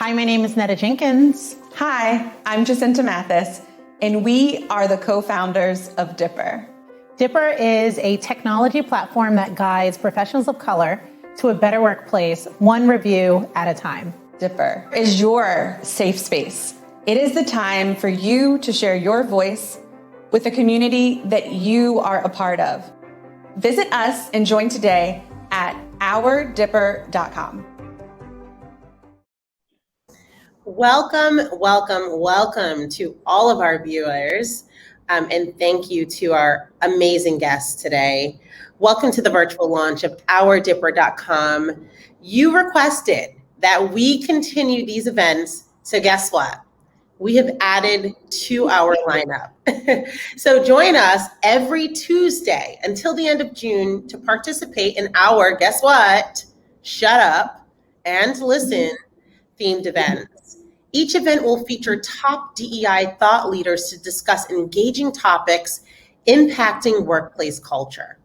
Hi, my name is Netta Jenkins. Hi, I'm Jacinta Mathis, and we are the co-founders of Dipper. Dipper is a technology platform that guides professionals of color to a better workplace, one review at a time. Dipper is your safe space. It is the time for you to share your voice with a community that you are a part of. Visit us and join today at ourdipper.com. Welcome to all of our viewers, and thank you to our amazing guests today. Welcome to the virtual launch of ourdipper.com. You requested that we continue these events, so guess what? We have added to our lineup. So join us every Tuesday until the end of June to participate in our, guess what? Shut up and listen themed events. Each event will feature top DEI thought leaders to discuss engaging topics impacting workplace culture.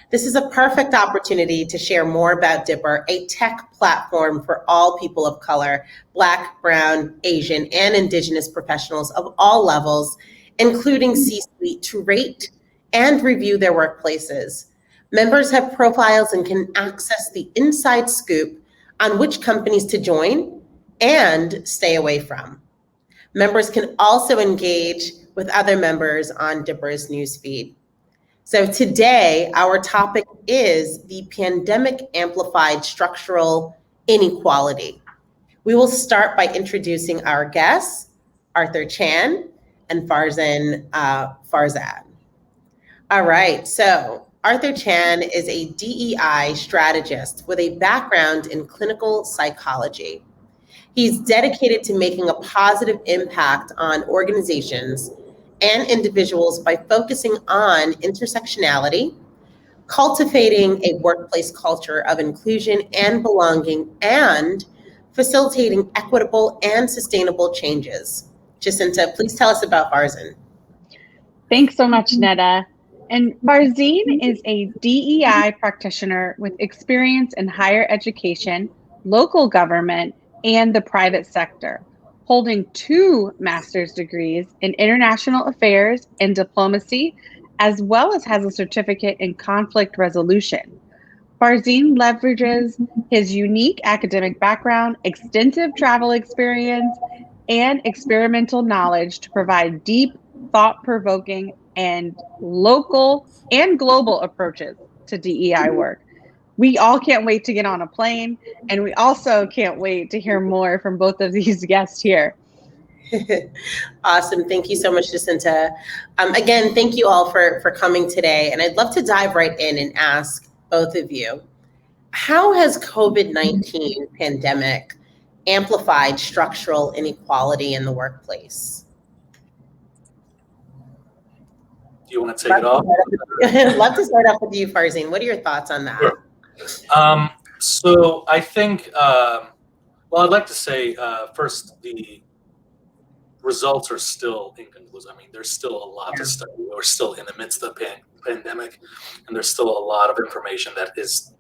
This is a perfect opportunity to share more about Dipper, a tech platform for all people of color, Black, Brown, Asian, and Indigenous professionals of all levels, including C-suite, to rate and review their workplaces. Members have profiles and can access the inside scoop on which companies to join and stay away from. Members can also engage with other members on Dipper's newsfeed. So today, our topic is the pandemic amplified structural inequality. We will start by introducing our guests, Arthur Chan and Farzin Farzad. All right, so Arthur Chan is a DEI strategist with a background in clinical psychology. He's dedicated to making a positive impact on organizations and individuals by focusing on intersectionality, cultivating a workplace culture of inclusion and belonging, and facilitating equitable and sustainable changes. Jacinta, please tell us about Farzin. Thanks so much, Netta. And Farzine is a DEI practitioner with experience in higher education, local government, and the private sector, holding 2 master's degrees in international affairs and diplomacy, as well as has a certificate in conflict resolution. Farzine leverages his unique academic background, extensive travel experience, and experimental knowledge to provide deep, thought-provoking, and local and global approaches to DEI work. We all can't wait to get on a plane, and we also can't wait to hear more from both of these guests here. Awesome. Thank you so much, Jacinta. Again, thank you all for coming today. And I'd love to dive right in and ask both of you, how has COVID-19 pandemic amplified structural inequality in the workplace? Do you want to take it off? Love to start off with you, Farzine. What are your thoughts on that? Sure. So I think, well, I'd like to say first, the results are still inconclusive. I mean, there's still a lot to study. We're still in the midst of the pandemic, and there's still a lot of information that is,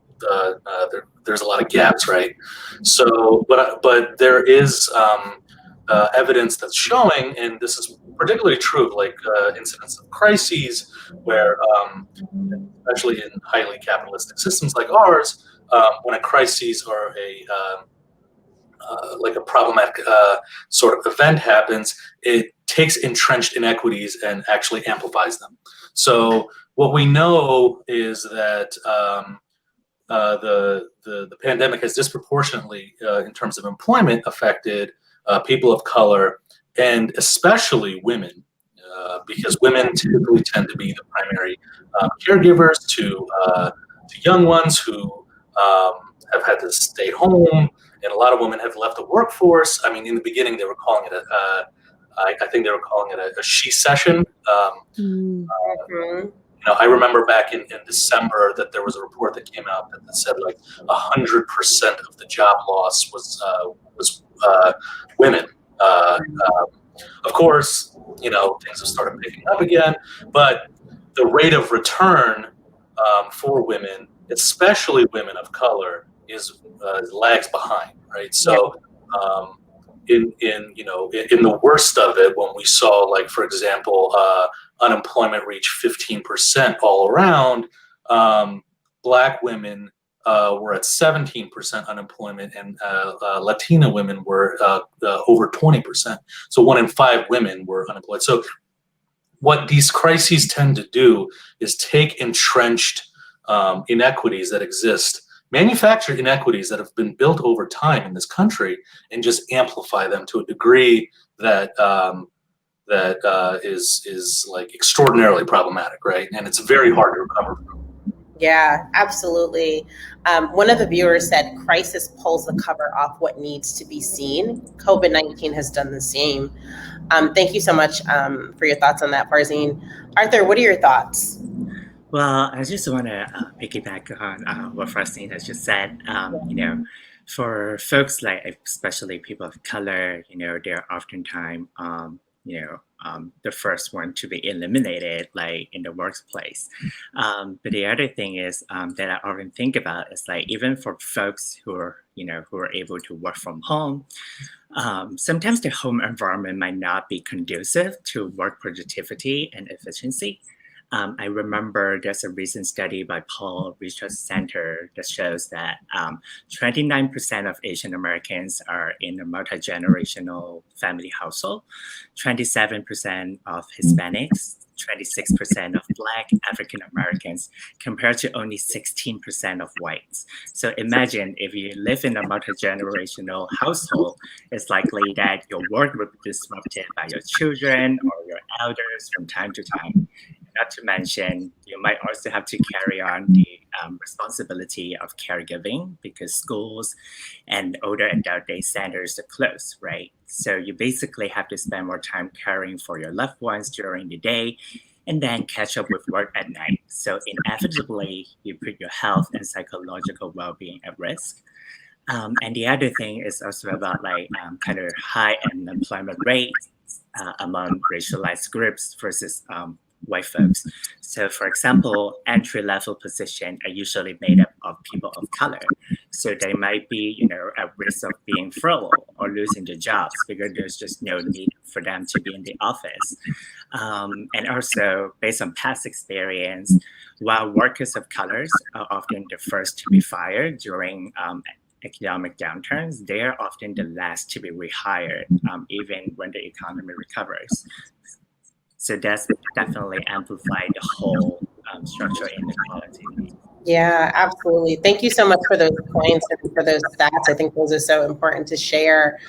there's a lot of gaps, right? So, but there is evidence that's showing, and this is particularly true of like incidents of crises, where especially in highly capitalistic systems like ours, when a crisis or like a problematic sort of event happens, it takes entrenched inequities and actually amplifies them. So what we know is that the pandemic has disproportionately, in terms of employment, affected people of color, and especially women, because women typically tend to be the primary caregivers to young ones who have had to stay home, and a lot of women have left the workforce. I mean, in the beginning, they were calling it I think they were calling it a she session. You know, I remember back in December that there was a report that came out that said like 100% of the job loss was women. Of course, you know, things have started picking up again, but the rate of return for women, especially women of color, is lags behind, right? So in the worst of it, when we saw, like, for example, unemployment reach 15% all around, Black women were at 17% unemployment, and Latina women were over 20%. So 1 in 5 women were unemployed. So what these crises tend to do is take entrenched inequities that exist, manufactured inequities that have been built over time in this country, and just amplify them to a degree that is like extraordinarily problematic, right? And it's very hard to recover from. Yeah, absolutely. One of the viewers said, crisis pulls the cover off what needs to be seen. COVID-19 has done the same. Thank you so much for your thoughts on that, Farzine. Arthur, what are your thoughts? Well, I just want to piggyback on what Farzine has just said. For folks like, especially people of color, they're oftentimes, the first one to be eliminated, like in the workplace. But the other thing is that I often think about is, like, even for folks who are able to work from home, sometimes the home environment might not be conducive to work productivity and efficiency. I remember there's a recent study by Paul Research Center that shows that 29% of Asian Americans are in a multi-generational family household, 27% of Hispanics, 26% of Black African Americans, compared to only 16% of whites. So imagine if you live in a multi-generational household, it's likely that your work will be disrupted by your children or your elders from time to time. Not to mention, you might also have to carry on the responsibility of caregiving because schools and older adult day centers are closed, right? So you basically have to spend more time caring for your loved ones during the day and then catch up with work at night. So inevitably, you put your health and psychological well-being at risk. And the other thing is also about kind of high unemployment rates among racialized groups versus white folks. So for example, entry-level positions are usually made up of people of color. So they might be, at risk of being furloughed or losing their jobs because there's just no need for them to be in the office. And also, based on past experience, while workers of colors are often the first to be fired during economic downturns, they are often the last to be rehired, even when the economy recovers. So that's definitely amplified the whole structural inequality. Yeah, absolutely. Thank you so much for those points and for those stats. I think those are so important to share.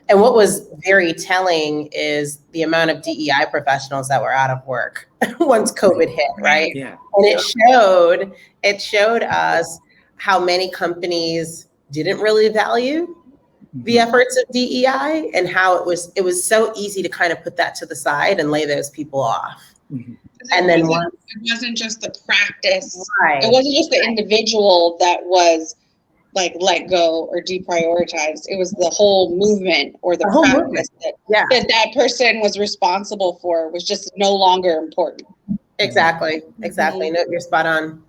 And what was very telling is the amount of DEI professionals that were out of work once COVID hit, right? Yeah. And it showed us how many companies didn't really value the efforts of DEI, and how it was so easy to kind of put that to the side and lay those people off. Mm-hmm. And then it wasn't just the practice, right. It wasn't just the individual that was like let go or deprioritized. It was the whole movement or the practice that person was responsible for was just no longer important. Exactly. No, you're spot on.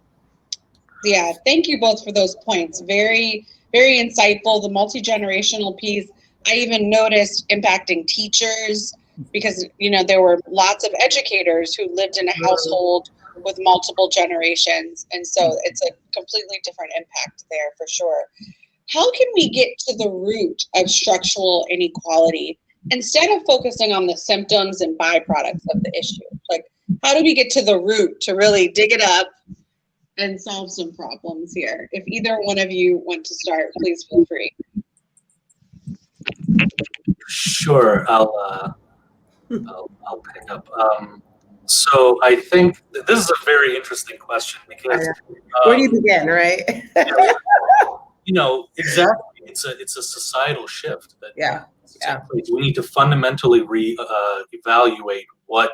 Yeah, thank you both for those points. Very, very insightful. The multi-generational piece, I even noticed impacting teachers because, there were lots of educators who lived in a household with multiple generations. And so it's a completely different impact there for sure. How can we get to the root of structural inequality instead of focusing on the symptoms and byproducts of the issue? Like, how do we get to the root to really dig it up and solve some problems here? If either one of you want to start, please feel free. Sure, I'll pick up. So I think this is a very interesting question because where do you begin, right? Exactly. It's a societal shift that place. We need to fundamentally evaluate what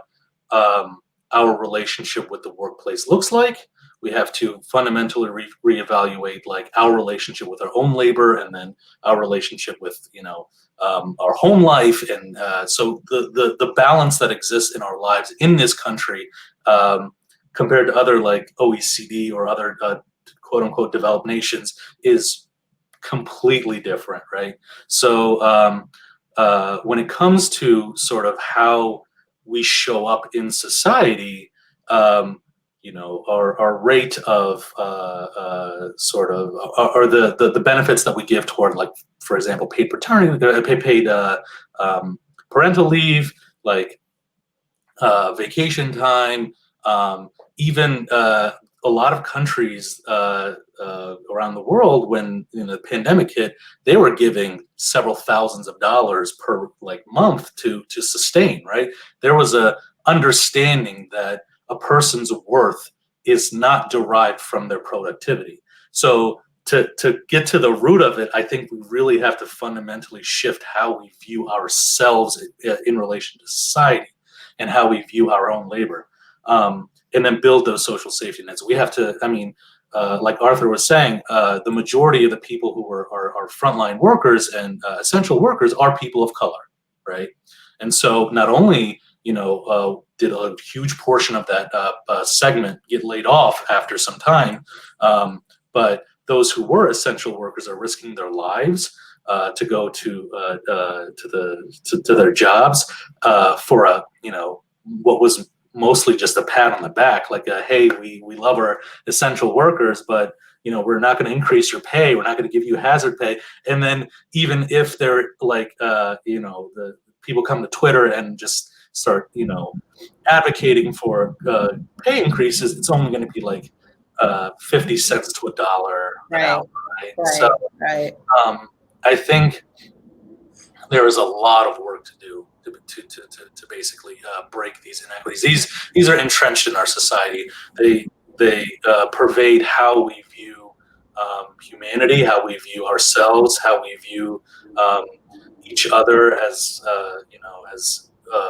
our relationship with the workplace looks like. We have to fundamentally reevaluate like our relationship with our own labor, and then our relationship with our home life, and so the balance that exists in our lives in this country compared to other like OECD or other quote unquote developed nations is completely different, right? So when it comes to sort of how we show up in society, our rate of sort of, or the benefits that we give toward, like, for example, paid paternity, paid parental leave, like vacation time, even a lot of countries around the world, when the pandemic hit, they were giving several thousands of dollars per month to sustain. Right, there was a understanding that a person's worth is not derived from their productivity. So to get to the root of it, I think we really have to fundamentally shift how we view ourselves in relation to society and how we view our own labor. And then build those social safety nets. We have to, like Arthur was saying, the majority of the people who are frontline workers and essential workers are people of color, right? And so not only, did a huge portion of that segment get laid off after some time, but those who were essential workers are risking their lives to go to their jobs for what was mostly just a pat on the back, like hey, we love our essential workers, but we're not going to increase your pay, we're not going to give you hazard pay. And then even if they're the people come to Twitter and just start advocating for pay increases, it's only going to be like 50 cents to $1 an hour, right? So I think there is a lot of work to do to basically break these inequities. These are entrenched in our society. They pervade how we view humanity, how we view ourselves, how we view each other as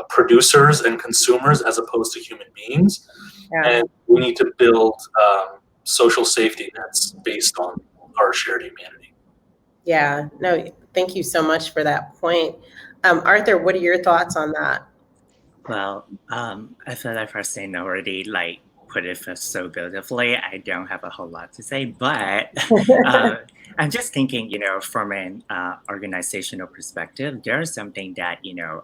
producers and consumers as opposed to human beings. Yeah. And we need to build social safety nets based on our shared humanity. Yeah, no, thank you so much for that point. Arthur, what are your thoughts on that? Well, I feel like Farzine already put it so beautifully. I don't have a whole lot to say, but I'm just thinking, from an organizational perspective, there's something that,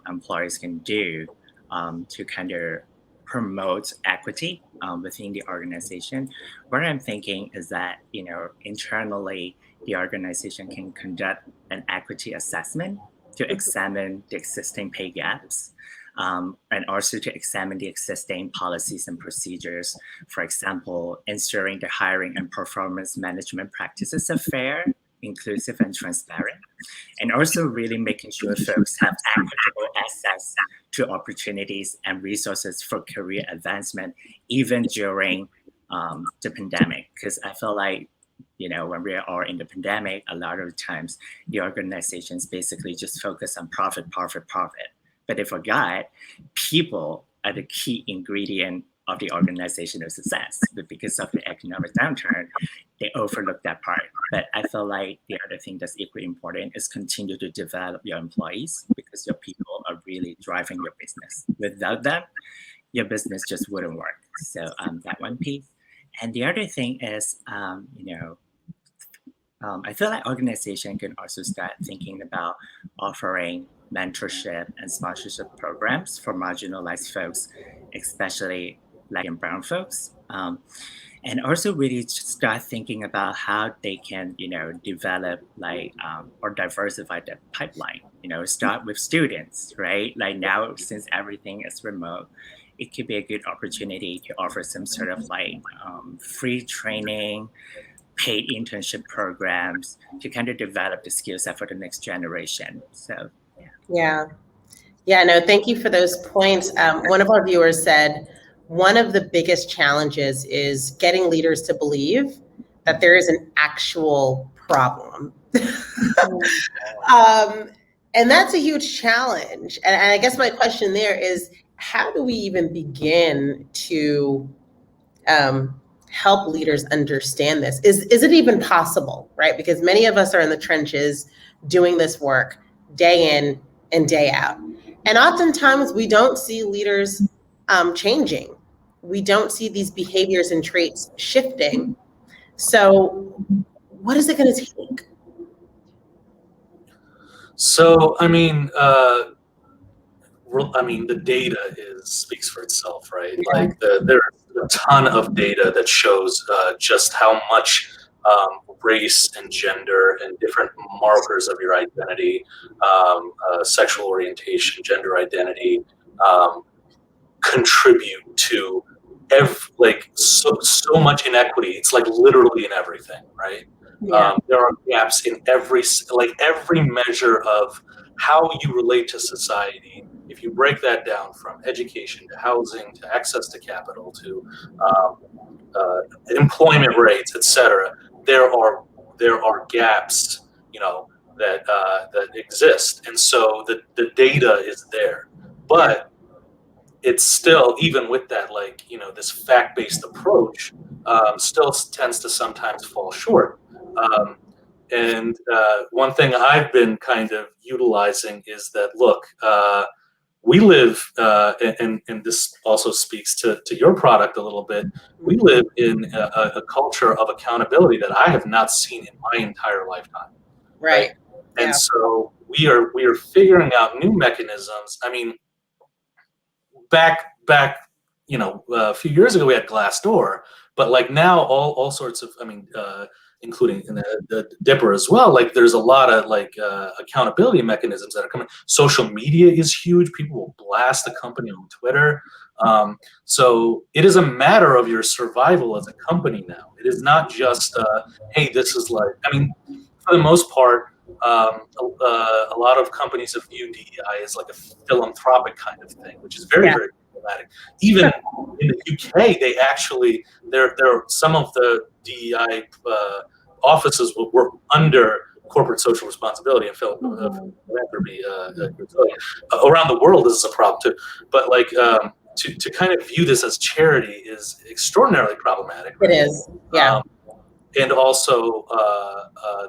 employers can do to kind of promote equity within the organization. What I'm thinking is that, internally, the organization can conduct an equity assessment to examine the existing pay gaps, and also to examine the existing policies and procedures. For example, ensuring the hiring and performance management practices are fair, inclusive, and transparent, and also really making sure folks have equitable access to opportunities and resources for career advancement, even during the pandemic. Because I feel like, when we are in the pandemic, a lot of times the organizations basically just focus on profit. But they forgot people are the key ingredient of the organizational success. But because of the economic downturn, they overlook that part. But I feel like the other thing that's equally important is continue to develop your employees, because your people are really driving your business. Without them, your business just wouldn't work. So that one piece. And the other thing is, I feel like organization can also start thinking about offering mentorship and sponsorship programs for marginalized folks, especially Black and Brown folks. And also really start thinking about how they can, develop or diversify the pipeline. Start with students, right? Like now, since everything is remote, it could be a good opportunity to offer some sort of free training, paid internship programs to kind of develop the skill set for the next generation. So, yeah. No, thank you for those points. One of our viewers said, one of the biggest challenges is getting leaders to believe that there is an actual problem. And that's a huge challenge. And I guess my question there is, how do we even begin to help leaders understand this? Is it even possible, right? Because many of us are in the trenches doing this work day in and day out. And oftentimes we don't see leaders changing. We don't see these behaviors and traits shifting. So what is it going to take? So, the data speaks for itself, right? Like there's a ton of data that shows just how much race and gender and different markers of your identity, sexual orientation, gender identity, um, contribute to so much inequity. It's like literally in everything, right? There are gaps in every measure of how you relate to society. If you break that down from education to housing to access to capital to um, employment rates, etc., there are gaps, that exist, and so the data is there, but it's still, even with that, this fact-based approach, still tends to sometimes fall short. And one thing I've been kind of utilizing is that, look, we live, and this also speaks to your product a little bit. We live in a culture of accountability that I have not seen in my entire lifetime. Right. And so we are figuring out new mechanisms. I mean, back a few years ago we had Glassdoor, but like now all sorts of, including in the Dipper as well, like there's a lot of accountability mechanisms that are coming. Social media is huge. People will blast the company on Twitter. So it is a matter of your survival as a company now. It is not just hey, this is for the most part, a lot of companies have viewed DEI as like a philanthropic kind of thing, which is very, very problematic. Even in the UK, they actually, there are some of the DEI offices were under corporate social responsibility and philanthropy. Around the world, this is a problem too. But to kind of view this as charity is extraordinarily problematic. Right? It is, yeah. And also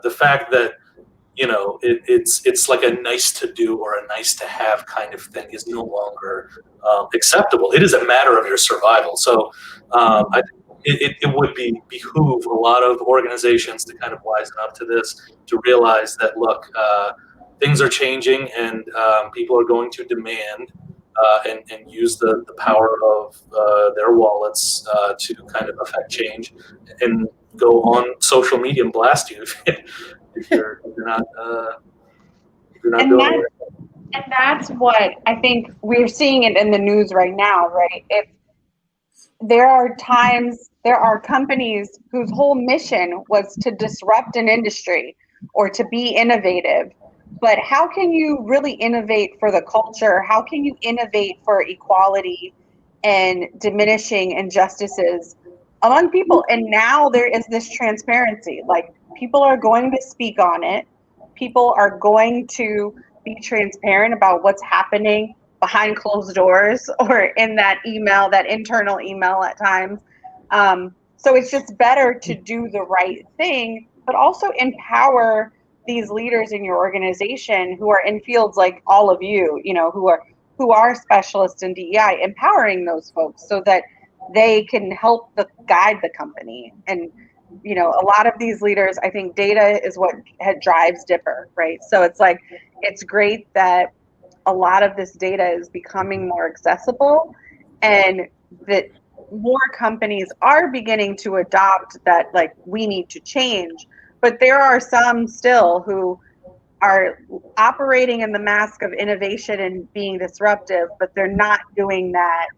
the fact that it's like a nice to do or a nice to have kind of thing is no longer acceptable. It is a matter of your survival. So I think it would behoove a lot of organizations to kind of wisen up to this, to realize that, look, things are changing, and people are going to demand and use the power of their wallets to kind of affect change, and go on social media and blast you if you're not doing it. And that's what I think we're seeing it in the news right now, right? If there are companies whose whole mission was to disrupt an industry or to be innovative, but how can you really innovate for the culture? How can you innovate for equality and diminishing injustices among people? And now there is this transparency, like people are going to speak on it. People are going to be transparent about what's happening behind closed doors or in that email, that internal email at times. So it's just better to do the right thing, but also empower these leaders in your organization who are in fields like all of you, who are specialists in DEI, empowering those folks so that they can help guide the company. And a lot of these leaders, I think data is what drives Dipper, right? So it's great that a lot of this data is becoming more accessible, and that more companies are beginning to adopt that, like, we need to change. But there are some still who are operating in the mask of innovation and being disruptive, but they're not doing that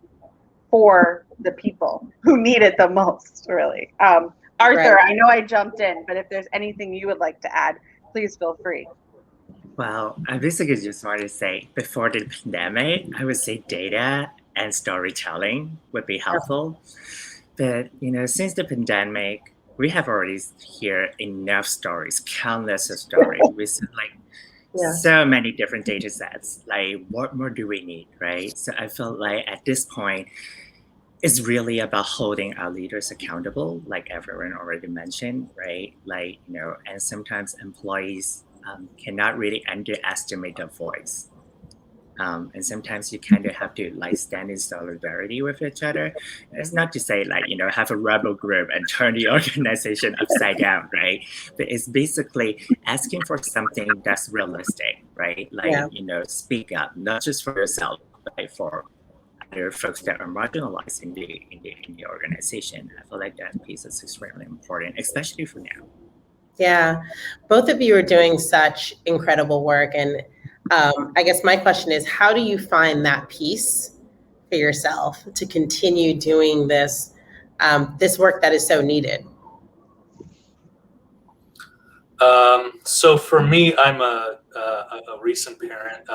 for the people who need it the most, really. Arthur, right. I know I jumped in, but if there's anything you would like to add, please feel free. Well, I basically just want to say, before the pandemic, I would say data and storytelling would be helpful. But, since the pandemic, we have already heard enough stories, countless of stories. We see so many different data sets. Like, what more do we need, right? So I feel like at this point, it's really about holding our leaders accountable, like everyone already mentioned, right? And sometimes employees cannot really underestimate their voice. And sometimes you kind of have to like stand in solidarity with each other. It's not to say like, have a rebel group and turn the organization upside down, right? But it's basically asking for something that's realistic, right? Like, Yeah. speak up, not just for yourself, but for other folks that are marginalized in the organization. I feel like that piece is extremely important, especially for now. Yeah, both of you are doing such incredible work. And I guess my question is, how do you find that peace for yourself to continue doing this, this work that is so needed? So for me, I'm a recent parent.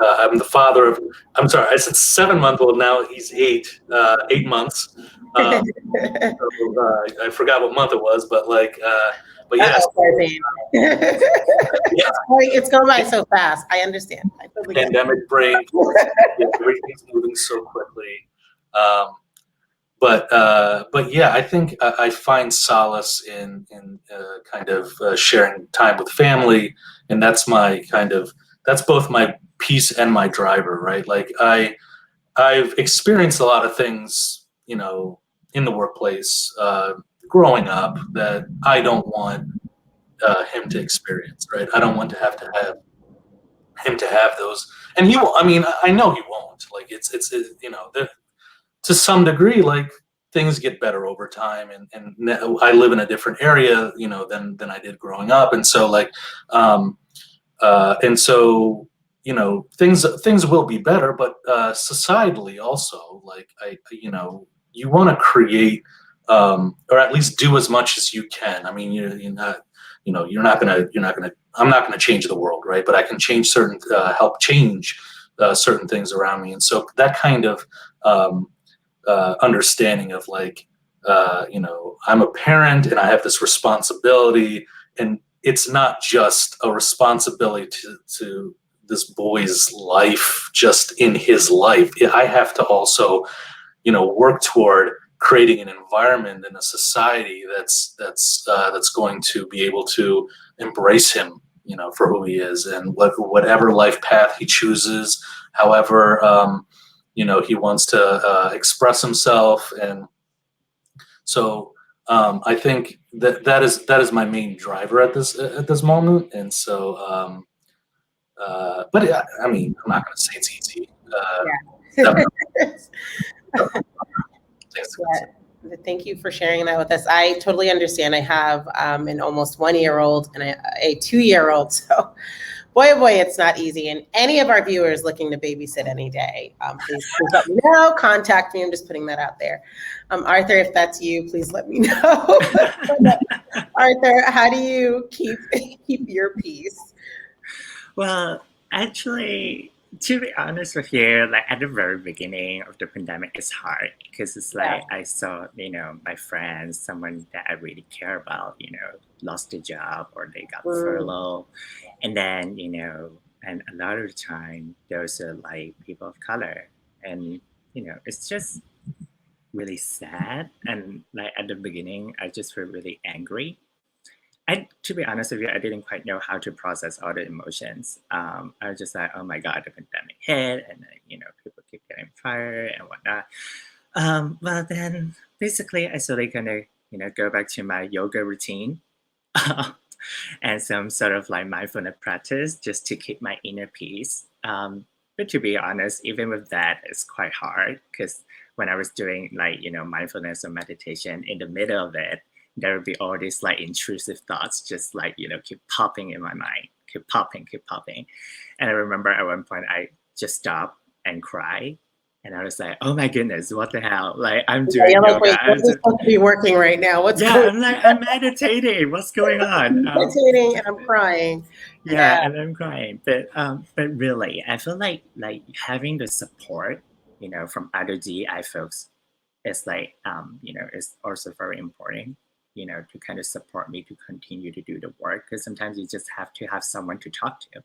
I'm the father of, I'm sorry, I said 7-month-old, now he's 8 months. So, I forgot what month it was, but but yes. Yeah. Yeah. It's going by so fast. I understand. I totally get it. Pandemic brain, yeah, everything's moving so quickly. But yeah, I think I find solace in kind of sharing time with family, and that's both my peace and my driver, right? Like I've experienced a lot of things, in the workplace, growing up that I don't want him to experience, right? I don't want to have him to have those, and he will. I mean, I know he won't. Like to some degree, like things get better over time, and I live in a different area, than I did growing up, and so um, and so things will be better, but societally also, like you want to create, or at least do as much as you can. I mean, I'm not gonna change the world, right? But I can help change certain things around me, and so that kind of understanding of I'm a parent and I have this responsibility, and it's not just a responsibility to this boy's life, just in his life. I have to also, work toward creating an environment and a society that's going to be able to embrace him, for who he is, and whatever life path he chooses, however he wants to express himself. And so I think that is my main driver at this moment. And so but I mean, I'm not going to say it's easy. Yeah. Thank you for sharing that with us. I totally understand. I have an almost 1-year-old and a 2-year-old. So boy, oh boy, it's not easy. And any of our viewers looking to babysit any day, please let me know. Contact me. I'm just putting that out there. Arthur, if that's you, please let me know. Arthur, how do you keep your peace? Well, actually, to be honest with you, like at the very beginning of the pandemic, it's hard because it's like I saw, my friends, someone that I really care about, lost a job or they got furloughed. And then, and a lot of the time, those are like people of color. And, it's just really sad. And like at the beginning, I just feel really angry. And to be honest with you, I didn't quite know how to process all the emotions. I was just like, oh my God, the pandemic hit, and people keep getting fired and whatnot. Well, then basically, I slowly kind of, go back to my yoga routine and some sort of like mindfulness practice just to keep my inner peace. But to be honest, even with that, it's quite hard because when I was doing like, mindfulness or meditation, in the middle of it, there would be all these like intrusive thoughts just like, keep popping in my mind, keep popping. And I remember at one point I just stopped and cried. And I was like, oh my goodness, what the hell? Like I'm doing yoga. Wait, what's supposed to be working right now? I'm meditating. What's going on? I'm meditating and I'm crying. Yeah, and I'm crying. But really, I feel like having the support, from other DEI folks is like, is also very important, to kind of support me to continue to do the work. Because sometimes you just have to have someone to talk to.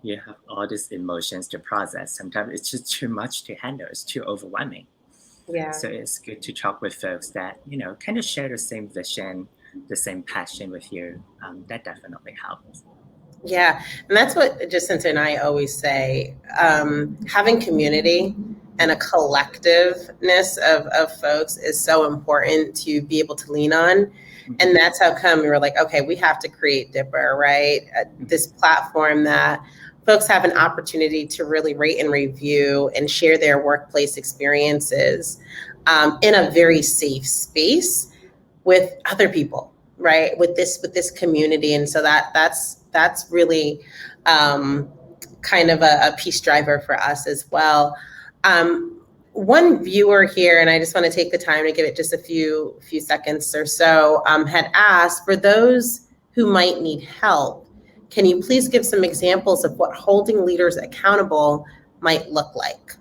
You have all these emotions to process. Sometimes it's just too much to handle. It's too overwhelming. Yeah. So it's good to talk with folks that, kind of share the same vision, the same passion with you. That definitely helps. Yeah, and that's what Jacinta and I always say. Having community and a collectiveness of folks is so important to be able to lean on. And that's how come we were like, okay, we have to create Dipper, right? This platform that folks have an opportunity to really rate and review and share their workplace experiences in a very safe space with other people, right? With this community. And so that's really kind of a peace driver for us as well. One viewer here, and I just want to take the time to give it just a few seconds or so, had asked, for those who might need help, can you please give some examples of what holding leaders accountable might look like?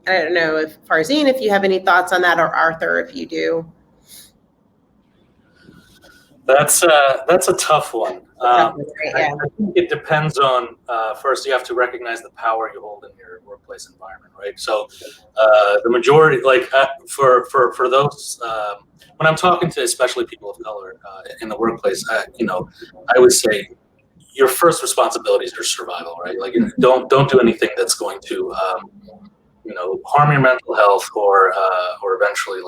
I don't know if Farzine, if you have any thoughts on that, or Arthur, if you do. That's a tough one. Yeah. I think it depends on, first you have to recognize the power you hold in your workplace environment, right? So the majority, like for those, when I'm talking to especially people of color in the workplace, I would say your first responsibilities are survival, right? Like don't do anything that's going to harm your mental health or eventually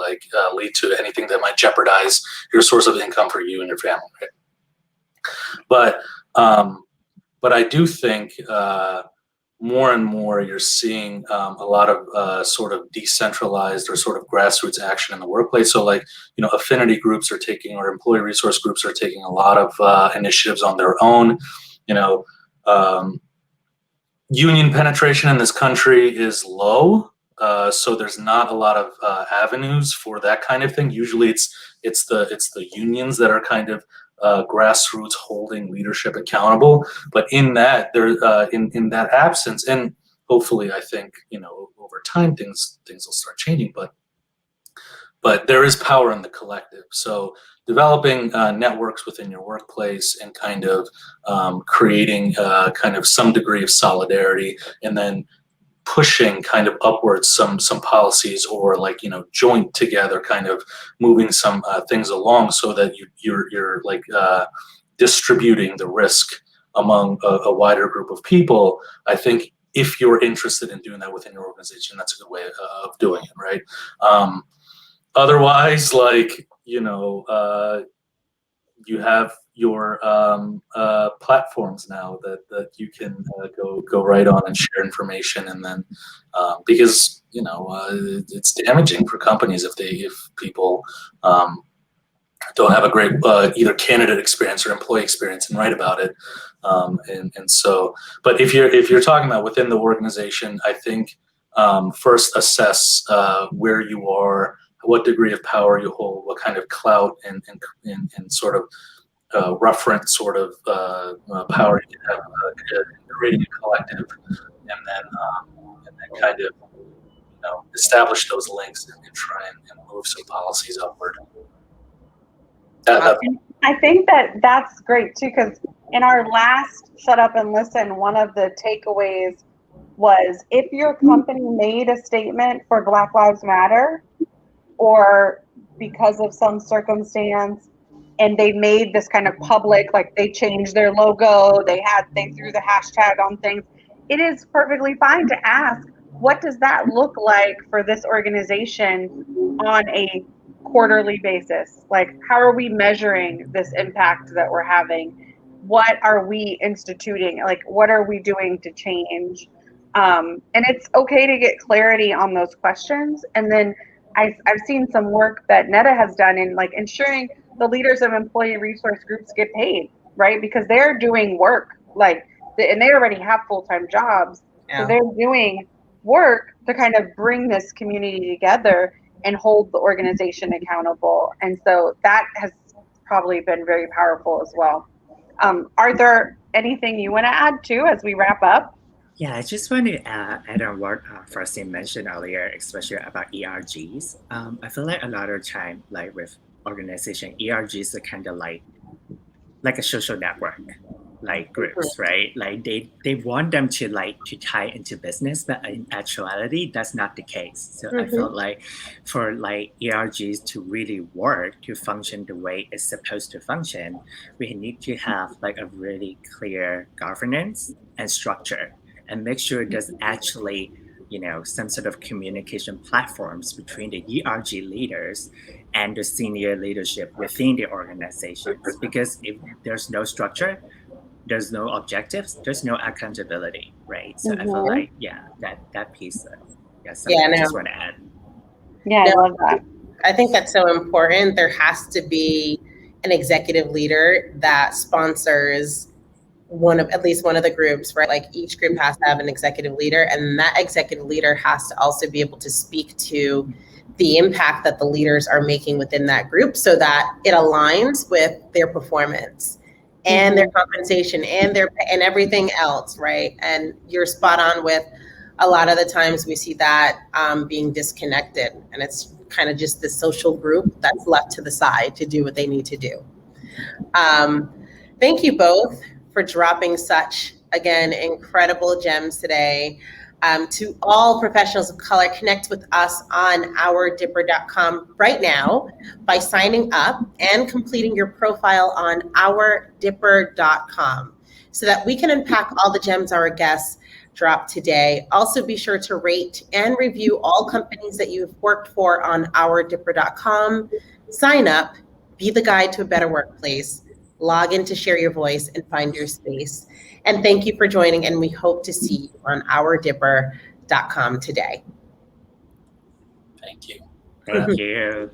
lead to anything that might jeopardize your source of income for you and your family. Right? But I do think more and more you're seeing a lot of sort of decentralized or sort of grassroots action in the workplace. So affinity groups are taking, or employee resource groups are taking a lot of initiatives on their own. Union penetration in this country is low, so there's not a lot of avenues for that kind of thing. Usually, it's the unions that are kind of grassroots holding leadership accountable. But in that in that absence, and hopefully, I think over time things will start changing. But there is power in the collective. So developing networks within your workplace and kind of creating kind of some degree of solidarity, and then pushing kind of upwards some policies, or joint together, kind of moving some things along, so that you're distributing the risk among a wider group of people. I think if you're interested in doing that within your organization, that's a good way of doing it, right? Otherwise, you have your platforms now that you can go right on and share information, and then because it's damaging for companies if people don't have a great either candidate experience or employee experience and write about it, and so. But if you're talking about within the organization, I think first assess where you are, what degree of power you hold, what kind of clout and sort of reference sort of power you have creating a collective, and then kind of establish those links and try and move some policies upward. I think that's great too, because in our last Shut Up and Listen, one of the takeaways was, if your company made a statement for Black Lives Matter, or because of some circumstance, and they made this kind of public, like they changed their logo, they threw the hashtag on things, it is perfectly fine to ask, what does that look like for this organization on a quarterly basis? Like, how are we measuring this impact that we're having? What are we instituting? Like, what are we doing to change? And it's okay to get clarity on those questions. And then I've seen some work that Netta has done in ensuring the leaders of employee resource groups get paid, right? Because they're doing work, and they already have full-time jobs. Yeah. So they're doing work to kind of bring this community together and hold the organization accountable. And so that has probably been very powerful as well. Are there anything you want to add too as we wrap up? Yeah, I just want to add on what Farzine mentioned earlier, especially about ERGs. I feel like a lot of time, with organization, ERGs are kind of like a social network. like groups, right? Like they want them to tie into business, but in actuality, that's not the case. So I felt like for like ERGs to really work, to function the way it's supposed to function, we need to have like a really clear governance and structure, and make sure there's actually, you know, some sort of communication platforms between the ERG leaders and the senior leadership within the organizations. Because if there's no structure, there's no objectives, there's no accountability, right? So I feel like, yeah, that piece, something I just want to add. Yeah, I love that. I think that's so important. There has to be an executive leader that sponsors at least one of the groups, right? Like each group has to have an executive leader, and that executive leader has to also be able to speak to the impact that the leaders are making within that group, so that it aligns with their performance and their compensation and everything else, right? And you're spot on with a lot of the times we see that being disconnected, and it's kind of just the social group that's left to the side to do what they need to do. Thank you both for dropping such, again, incredible gems today. To all professionals of color, connect with us on ourdipper.com right now by signing up and completing your profile on ourdipper.com so that we can unpack all the gems our guests dropped today. Also, be sure to rate and review all companies that you've worked for on ourdipper.com. Sign up, be the guide to a better workplace. Log in to share your voice and find your space. And thank you for joining, and we hope to see you on ourdipper.com today. Thank you. Thank you.